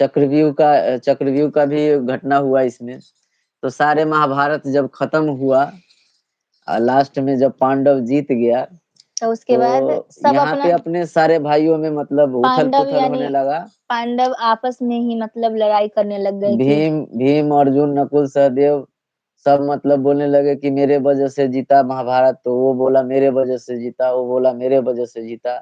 चक्रव्यूह का भी घटना हुआ इसमें। तो सारे महाभारत जब खत्म हुआ, लास्ट में जब पांडव जीत गया, तो उसके बाद सब यहाँ पे अपने सारे भाइयों में मतलब उथल पांडव पुथल होने लगा। पांडव आपस में ही मतलब लड़ाई करने लग गए कि भीम अर्जुन नकुल सहदेव सब मतलब बोलने लगे कि मेरे वजह से जीता महाभारत, तो वो बोला मेरे वजह से जीता, वो बोला मेरे वजह से जीता।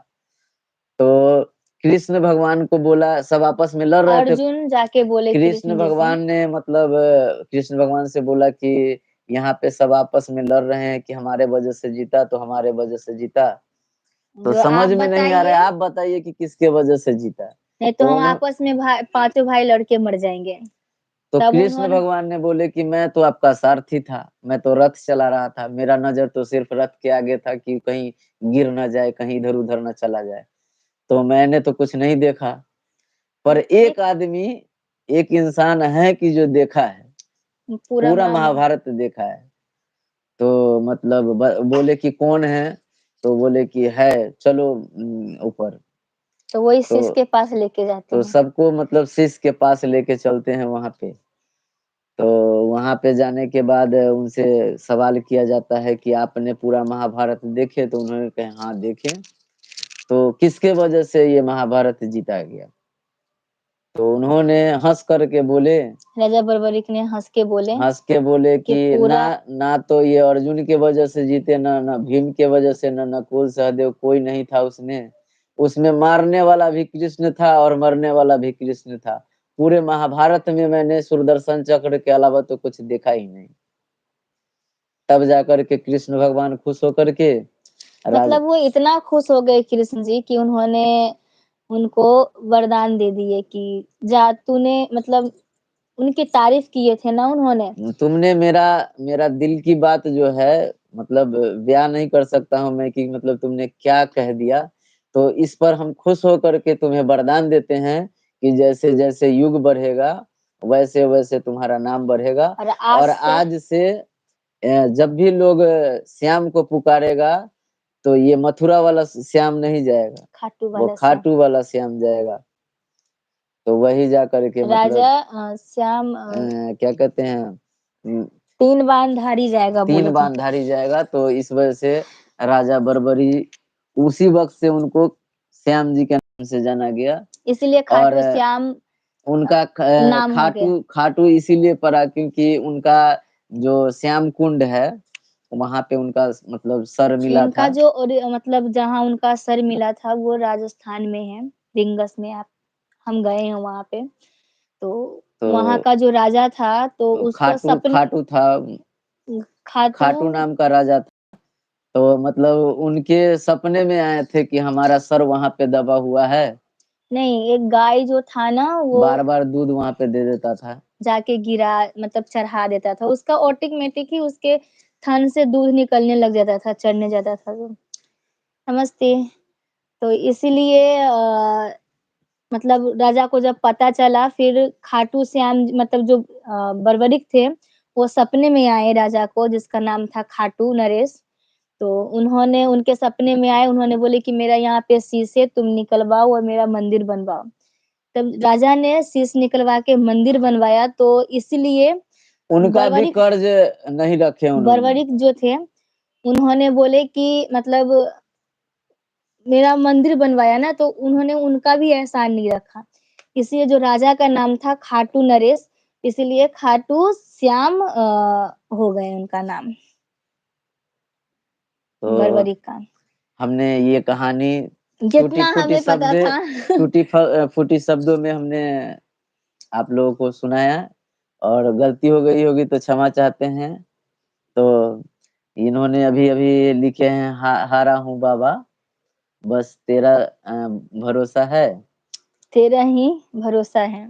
तो कृष्ण भगवान को बोला, सब आपस में लड़ रहे थे। अर्जुन जाके बोले कृष्ण भगवान ने मतलब कृष्ण भगवान से बोला कि यहाँ पे सब आपस में लड़ रहे हैं कि हमारे वजह से जीता, तो हमारे वजह से जीता। तो समझ में नहीं आ रहा है, आप बताइए कि किसके वजह से जीता। नहीं तो हम आपस में पांचों भाई लड़के मर जाएंगे। तो कृष्ण भगवान ने बोले कि मैं तो आपका सारथी था, मैं तो रथ चला रहा था, मेरा नजर तो सिर्फ रथ के आगे था कि कहीं गिर न जाए, कहीं इधर उधर न चला जाए, तो मैंने तो कुछ नहीं देखा। पर एक आदमी, एक इंसान है कि जो देखा है, पूरा महाभारत देखा है। तो मतलब बोले कि कौन है, तो बोले कि है, चलो ऊपर। तो वही शिष्य के पास लेके जाते हैं। तो सबको मतलब शिष्य के पास लेके चलते हैं वहां पे। तो वहां पे जाने के बाद उनसे सवाल किया जाता है कि आपने पूरा महाभारत देखे, तो उन्होंने कहा हाँ देखे। तो किसके वजह से ये महाभारत जीता गया, तो उन्होंने हंस करके बोले, राजा बर्बरिक ने हंस के बोले कि ना तो ये अर्जुन के वजह से जीते, ना भीम के वजह से, ना नकुल सहदेव, कोई नहीं था उसमें मारने वाला भी कृष्ण था और मरने वाला भी कृष्ण था। पूरे महाभारत में मैंने सुदर्शन चक्र के अलावा तो कुछ देखा ही नहीं। तब जाकर के कृष्ण भगवान खुश होकर के मतलब वो इतना खुश हो गए कृष्ण जी कि उन्होंने उनको वरदान दे दिए कि जा तूने मतलब उनकी तारीफ किए थे ना उन्होंने, तुमने मेरा दिल की बात जो है मतलब बयान नहीं कर सकता हूँ मैं कि मतलब तुमने क्या कह दिया। तो इस पर हम खुश होकर के तुम्हें वरदान देते हैं कि जैसे जैसे युग बढ़ेगा वैसे वैसे तुम्हारा नाम बढ़ेगा। और आज से जब भी लोग श्याम को पुकारेगा तो ये मथुरा वाला श्याम नहीं जाएगा, वो खाटू वाला श्याम जाएगा। तो वही जा करके मतलब राजा श्याम क्या कहते हैं, तीन बाणधारी जाएगा, तीन बाणधारी जाएगा। तो इस वजह से राजा बर्बरी उसी वक्त से उनको श्याम जी के नाम से जाना गया। इसलिए खाटू श्याम उनका खाटू इसीलिए पड़ा क्योंकि उनका जो श्याम कुंड है वहां पे उनका मतलब सर मिला था। जो मतलब जहाँ उनका सर मिला था वो राजस्थान में है, रिंगस में। हम गए हैं वहां पे। तो वहां का जो राजा था तो उसको खाटू नाम का राजा था। तो मतलब उनके सपने में आए थे कि हमारा सर वहां पे दबा हुआ है। नहीं, एक गाय जो था ना वो बार बार दूध वहां पे दे देता था, जाके गिरा मतलब चढ़ा देता था, उसका ऑटोमेटिक ही उसके थन से दूध निकलने लग जाता था, चढ़ने जाता था। तो समझते। तो इसीलिए मतलब राजा को जब पता चला, फिर खाटू श्याम मतलब जो बर्बरिक थे वो सपने में आए राजा को, जिसका नाम था खाटू नरेश। तो उन्होंने उनके सपने में आए, उन्होंने बोले कि मेरा यहाँ पे शीश है, तुम निकलवाओ और मेरा मंदिर बनवाओ। तब राजा ने शीश निकलवा के मंदिर बनवाया। तो इसलिए उनका भी कर्ज नहीं रखे उन्होंने। बर्बरिक जो थे उन्होंने बोले कि मतलब मेरा मंदिर बनवाया ना, तो उन्होंने उनका भी एहसान नहीं रखा। इसलिए जो राजा का नाम था खाटू नरेश, इसलिए खाटू श्याम हो गए उनका नाम, तो बर्बरिक का। हमने ये कहानी जितना हमें पता था टूटी फूटी शब्दों में हमने आप लोगों को सुनाया, और गलती हो गई होगी तो क्षमा चाहते हैं। तो इन्होंने अभी अभी लिखे हैं हारा हूँ बाबा, बस तेरा भरोसा है, तेरा ही भरोसा है।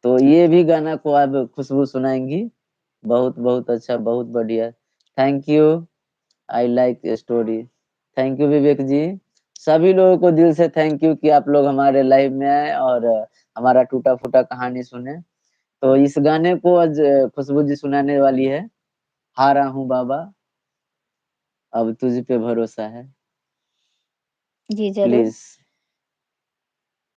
तो ये भी गाना को आप खुशबू सुनाएंगी। बहुत बहुत अच्छा, बहुत बढ़िया। Thank you, I like story. Thank you Vivek ji. सभी लोगों को दिल से थैंक यू कि आप लोग हमारे लाइव में आए और हमारा टूटा फूटा कहानी सुने। तो इस गाने को आज खुशबू जी सुनाने वाली है, हारा हूँ बाबा अब तुझ पे भरोसा है। जी जरूर। प्लीज।